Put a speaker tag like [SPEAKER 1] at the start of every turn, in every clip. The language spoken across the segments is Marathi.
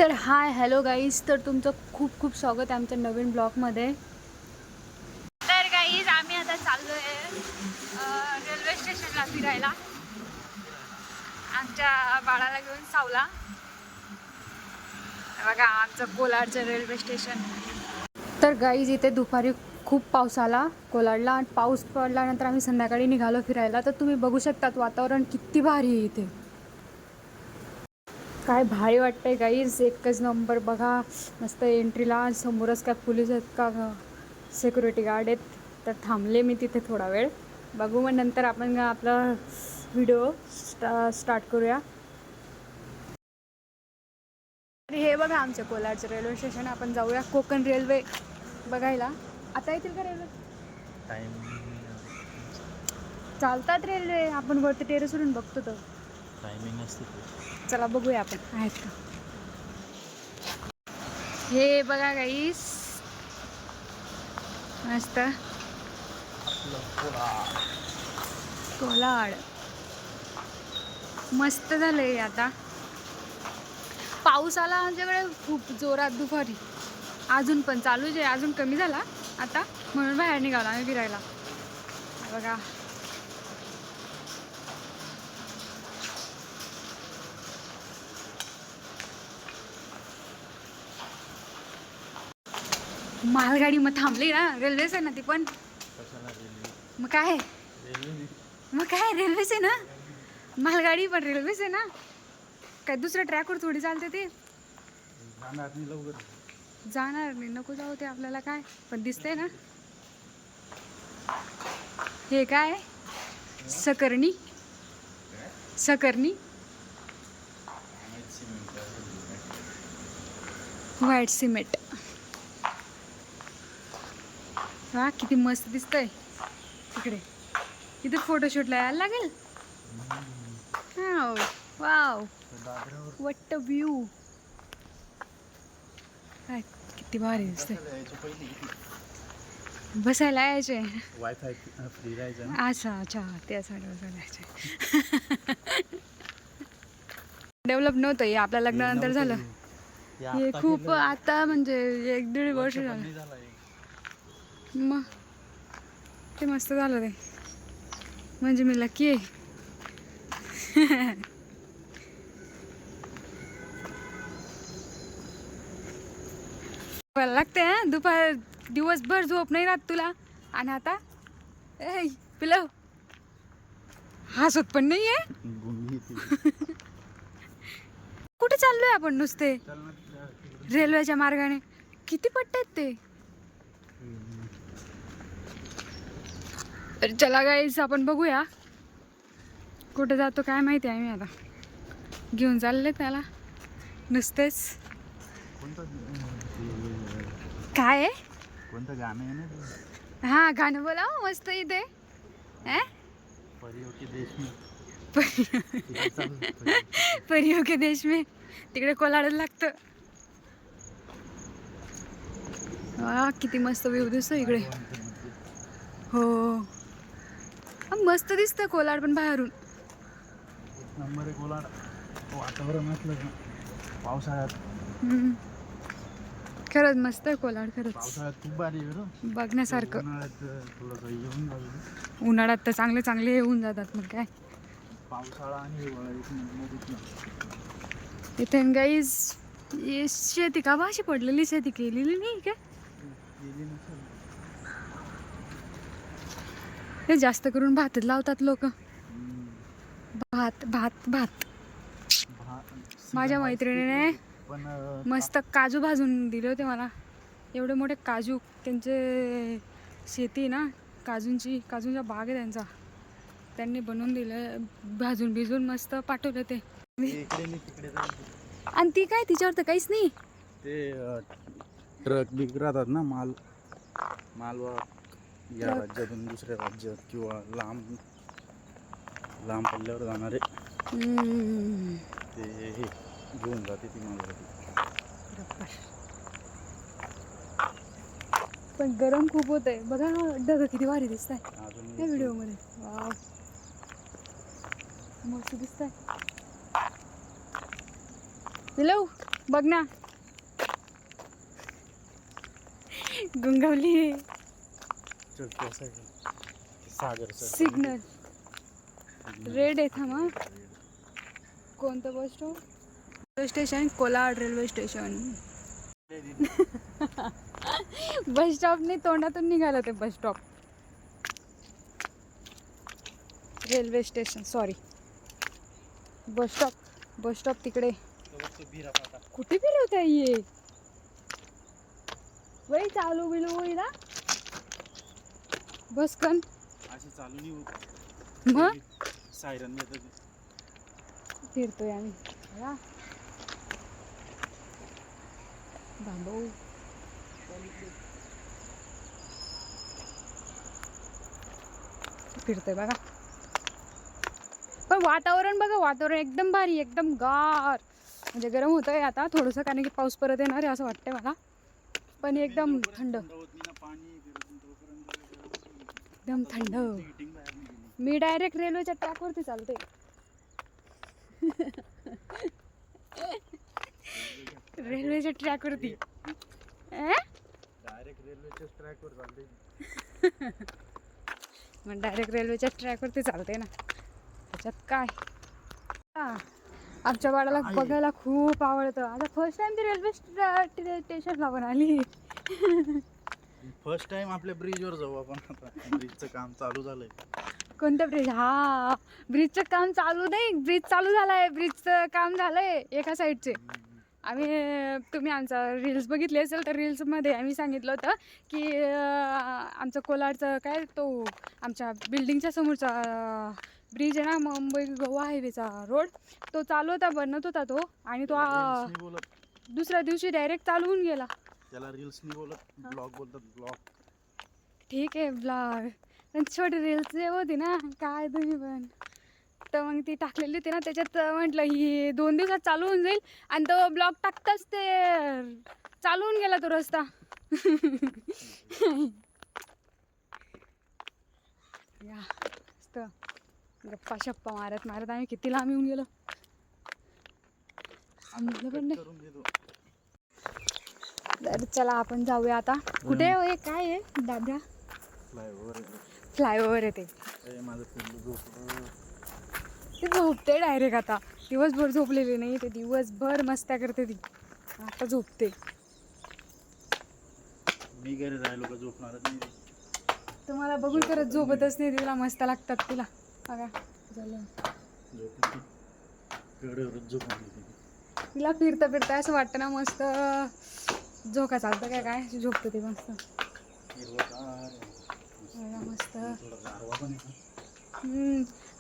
[SPEAKER 1] तर हाय हॅलो गाईज, तर तुमचं खूप खूप स्वागत आहे आमच्या नवीन ब्लॉगमध्ये. तर गाईज आम्ही आता चाललो आहे रेल्वे स्टेशनला फिरायला आमच्या बाळाला घेऊन सावला. बघा आमचं कोलाडचं रेल्वे स्टेशन. तर गाईज इथे दुपारी खूप पाऊस आला कोलाडला आणि पाऊस पडल्यानंतर आम्ही संध्याकाळी निघालो फिरायला. तर तुम्ही बघू शकतात वातावरण किती भारी आहे इथे. काय भारी वाटतंय गाईज, एकच नंबर. बघा मस्त एंट्रीला समोरच काय पोलीस आहेत का सिक्युरिटी गार्ड आहेत. तर थांबले मी तिथे थोडा वेळ. बघू मग नंतर आपण आपला व्हिडिओ स्टार्ट करूया. हे बघा आमचं कोलाडचं रेल्वे स्टेशन. आपण जाऊया कोकण रेल्वे बघायला. आता येतील का रेल्वे? चालतात रेल्वे, आपण वरती टेरेसवरून बघतो तर
[SPEAKER 2] टायमिंग असते.
[SPEAKER 1] चला बघूया आपण आहेत का. हे बघा गाईस मस्त कोलाड मस्त झालंय. आता पाऊस आला आमच्याकडे खूप जोरात दुपारी, अजून पण चालूच आहे. अजून कमी झाला आता, म्हणून बाहेर निघालो आम्ही फिरायला. बघा मालगाडी मग थांबली ना, रेल्वेच आहे ना ती पण. मग काय रेल्वेच आहे ना, मालगाडी पण रेल्वेच आहे ना. काय दुसऱ्या ट्रॅकवर थोडी चालते ते. जाणार नाही, नको जाऊ ते आपल्याला काय. पण दिसतंय ना हे काय सकर्णी व्हाईट सिमेंट. वा किती मस्त दिसतंय तिकडे. इथे फोटोशूटला यायला लागेल. वाव वट्ट व्ह्यू. काय किती भारी दिसतंय. बसायला यायचे,
[SPEAKER 2] वायफाय फ्री राहायचं.
[SPEAKER 1] अच्छा त्यासाठी बसायला यायचे. डेव्हलप नव्हतं हे, आपल्या लग्नानंतर झालं. हे खूप आता म्हणजे 1-1.5 वर्ष झालं. मग ते मस्त झालं ते, म्हणजे मी लकी आहे. लागते दुपार दिवसभर झोप नाही राहत तुला. आणि आता पिलव हसत पण नाहीये. कुठे चाललोय आपण? नुसते रेल्वेच्या मार्गाने. किती पट्टे आहेत ते. तर चला गाईस आपण बघूया कुठे जातो काय माहिती आहे. मी आता घेऊन चालले त्याला नुसतेच. काय
[SPEAKER 2] कोणतं गाणं आहे ना?
[SPEAKER 1] हा गाणं बोला मस्त इथे. परियो के देश में तिकडे कोलाडच लागतं. वा किती मस्त व्ह्यू दिसतो इकडे. हो मस्त दिसतं कोलाड पण बाहेरून.
[SPEAKER 2] नंबर आहे कोलाड. वातावरण असलं ना पावसाळ्यात.
[SPEAKER 1] खरंच मस्त आहे कोलाड. खरंच
[SPEAKER 2] पावसाळ्यात खूप भारी आहे
[SPEAKER 1] बघण्यासारखं.
[SPEAKER 2] उन्हाळ्यात थोडंसं येऊन जाईल.
[SPEAKER 1] उन्हाळ्यात तर चांगले येऊन जातात. मग काय
[SPEAKER 2] पावसाळा आणि हिवाळा
[SPEAKER 1] इथे गाईज शेती का भाशी पडलेली, शेती केलेली नाही का. हे जास्त करून भातच लावतात लोक. भात भात भात. माझ्या मैत्रिणीने मस्त काजू भाजून दिले होते मला. एवढे मोठे काजू, त्यांचे शेती ना काजूंच्या बाग आहे त्यांचा. त्यांनी बनवून दिलं, भाजून भिजून मस्त पाठवलं ते. आणि ती काय तिच्यावर तर काहीच नाही.
[SPEAKER 2] ते ट्रक बिक राहतात ना, मालवा या राज्यातून दुसऱ्या राज्यात किंवा लांब पल्ल्यावर जाणारे ते हे घेऊन जाते ती मालगाडी.
[SPEAKER 1] पण गरम खूप होत आहे. बघा ढग किती भारी दिसत आहे या व्हिडिओ मध्ये. वाव मस्त दिसत आहे. बघ ना, गुंगवली.
[SPEAKER 2] सागर
[SPEAKER 1] सिग्नल रेड आहे. थांबा, कोणतं bus stop? Railway station, Kolad railway station. Bus stop नाही, तोंडातून निघालं ते bus stop. Railway station, sorry, bus stop. Bus stop तिकडे. कुठे फिरवत आहे ये? वही चालू बिलू होई ना बस कन
[SPEAKER 2] अशी चालू नाही होत.
[SPEAKER 1] मग
[SPEAKER 2] सायरन येतं.
[SPEAKER 1] फिरतोय आम्ही. बघा बाबू, फिरतोय बघा. पण वातावरण बघा, वातावरण एकदम भारी, एकदम गार. म्हणजे गरम होतंय आता थोडंसं, कारण की पाऊस परत येणार आहे असं वाटतंय मला. पण एकदम थंड, एकदम थंड. मी डायरेक्ट रेल्वेच्या ट्रॅकवरती चालते. रेल्वेच्या ट्रॅकवरती.
[SPEAKER 2] डायरेक्ट रेल्वेच्या ट्रॅकवर चालते.
[SPEAKER 1] मग डायरेक्ट रेल्वेच्या ट्रॅकवरती चालते ना, त्याच्यात काय. आमच्या बाळाला बघायला खूप आवडतं. आता फर्स्ट टाइम ती रेल्वे स्टेशनला पण आली.
[SPEAKER 2] फर्स्ट टाइम आपल्या ब्रिजवर जाऊ आपण. आता ब्रिजचं काम चालू झालंय.
[SPEAKER 1] कोणतं ब्रिज? हा, ब्रिजचं काम चालू नाही, ब्रिज चालू झालाय. ब्रिजचं काम झालंय एका साईडचे. तुम्ही आमचा रील्स बघितले असेल तर रील्समध्ये आम्ही सांगितलं होतं की आमचं कोलाडचं काय, तो आमच्या बिल्डिंगच्या समोरचा ब्रिज आहे ना, मुंबई गोवा हायवेचा रोड, तो चालू होता, बनत होता तो. आणि तो दुसऱ्या दिवशी डायरेक्ट चालू होऊन गेला.
[SPEAKER 2] त्याला रील्स नाही बोलत, ब्लॉग बोलतात. ब्लॉग
[SPEAKER 1] ठीक आहे, ब्लॉग. पण छोटी रील्स जे होती ना, काय तुम्ही पण. तर मग ती टाकलेली होती ना, त्याच्यात म्हटलं ही 2 दिवसात चालू होऊन जाईल. आणि तो ब्लॉग टाकताच ते चालू होऊन गेला तो रस्ता. या मस्त गप्पा शप्पा मारत मारत आम्ही किती लांब येऊन गेलो, समजलं पण नाही. तर चला आपण जाऊया आता. कुठे आहे, काय आहे दादा? फ्लायओव्हर आहे ते. ते झोपते डायरेक्ट आता. दिवसभर झोपलेली नाही ते, दिवसभर मस्त्या करते ती, आता झोपते.
[SPEAKER 2] मी घरी राहिलो का झोपणारच नाही.
[SPEAKER 1] तुम्हाला बघून करत झोपतच नाही, तिला मस्त लागतात तिला. बघा झालं, तिला फिरता फिरता असं वाटतं ना, मस्त झोका चालतं काय काय, झोपतं ते मस्त. मस्त.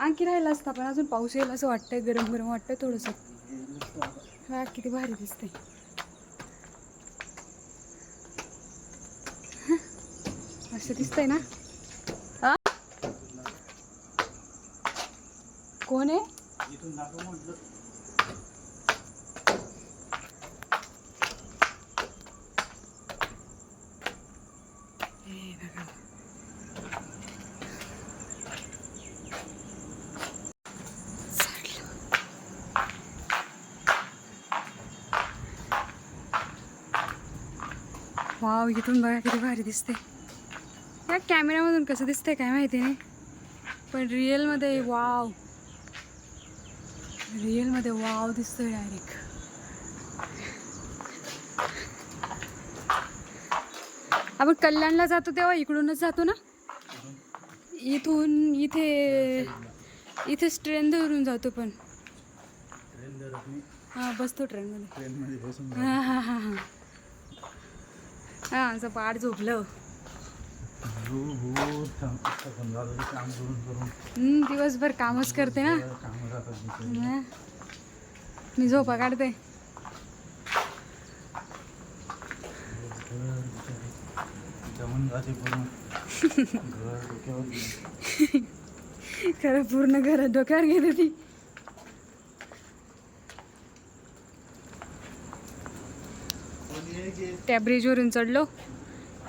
[SPEAKER 1] आणखी राहिला असता, पण अजून पाऊस येईल असं वाटतंय. गरम गरम वाटतंय थोडंसं. हा, किती भारी दिसते. असं दिसतंय ना. हा, कोण आहे? वाव, इथून बघा किती भारी दिसते. या कॅमेऱ्यामधून कसं दिसतंय काय माहिती नाही, पण रिअलमध्ये वाव, रिअलमध्ये वाव दिसतोय डायरेक्ट. आपण कल्याणला जातो तेव्हा इकडूनच जातो ना, इथून इथेच ट्रेन धरून जातो. पण हां, बसतो ट्रेनमध्ये. हां हां हां हां हां, आमचं पाठ झोपलं. दिवसभर कामच करते ना, मी झोपा काढते. खरं पूर्ण घरात डोक्यावर घेते ती. त्या ब्रिजवरून चढलो,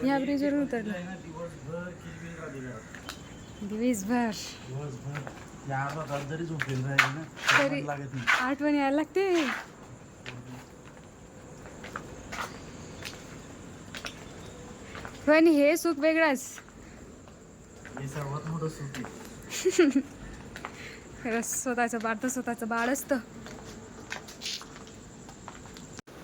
[SPEAKER 1] या ब्रिजवरून उतरलो. दिवसभर तरी आठवण यायला लागते. पण हे सुख वेगळंच.
[SPEAKER 2] हे सर्वात मोठं सुख आहे.
[SPEAKER 1] खरंच स्वतःचं बाळ तर स्वतःचं बाळ असतं.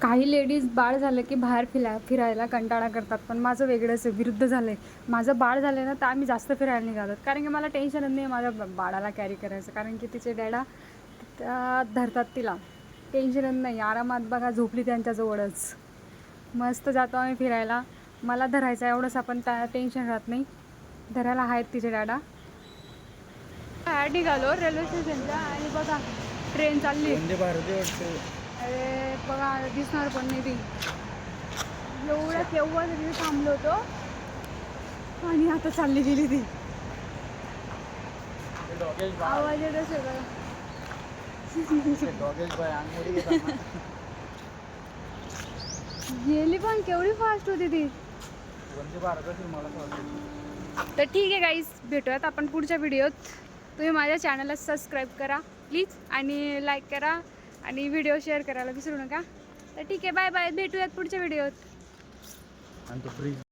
[SPEAKER 1] काही लेडीज बाळ झालं की बाहेर फिरायला कंटाळा करतात, पण माझं वेगळंच आहे, विरुद्ध झालं आहे. माझं बाळ झालं ना तर आम्ही जास्त फिरायला निघालो, कारण की मला टेन्शनच नाही माझ्या बाळाला कॅरी करायचं, कारण की तिचे डॅडा धरतात तिला. टेन्शनच नाही, आरामात बघा झोपली त्यांच्याजवळच. मस्त जातो आम्ही फिरायला. मला धरायचं एवढंच, आपण त्या टेन्शन राहत नाही. धरायला आहेत तिचे डॅडा. निघालो रेल्वे स्टेशनला आणि बघा ट्रेन चालली.
[SPEAKER 2] वंदे भारत वाटतं.
[SPEAKER 1] अरे बघा दिसणार पण नाही ती. एवढं केव्हा तरी थांबलो होतो आणि आता चालली गेली ती. आवाज येत असेल बघा. गेली पण केवढी फास्ट होती ती.
[SPEAKER 2] वंदे भारत असेल मला वाटतं.
[SPEAKER 1] तर ठीक आहे गाईज, भेटूयात आपण पुढच्या व्हिडिओत. तुम्ही माझ्या चॅनलला सबस्क्राईब करा प्लीज आणि लाईक करा आणि व्हिडिओ शेअर करायला विसरू नका. तर ठीक आहे, बाय बाय, भेटूयात पुढच्या व्हिडिओत.
[SPEAKER 2] आणि तो फ्रीज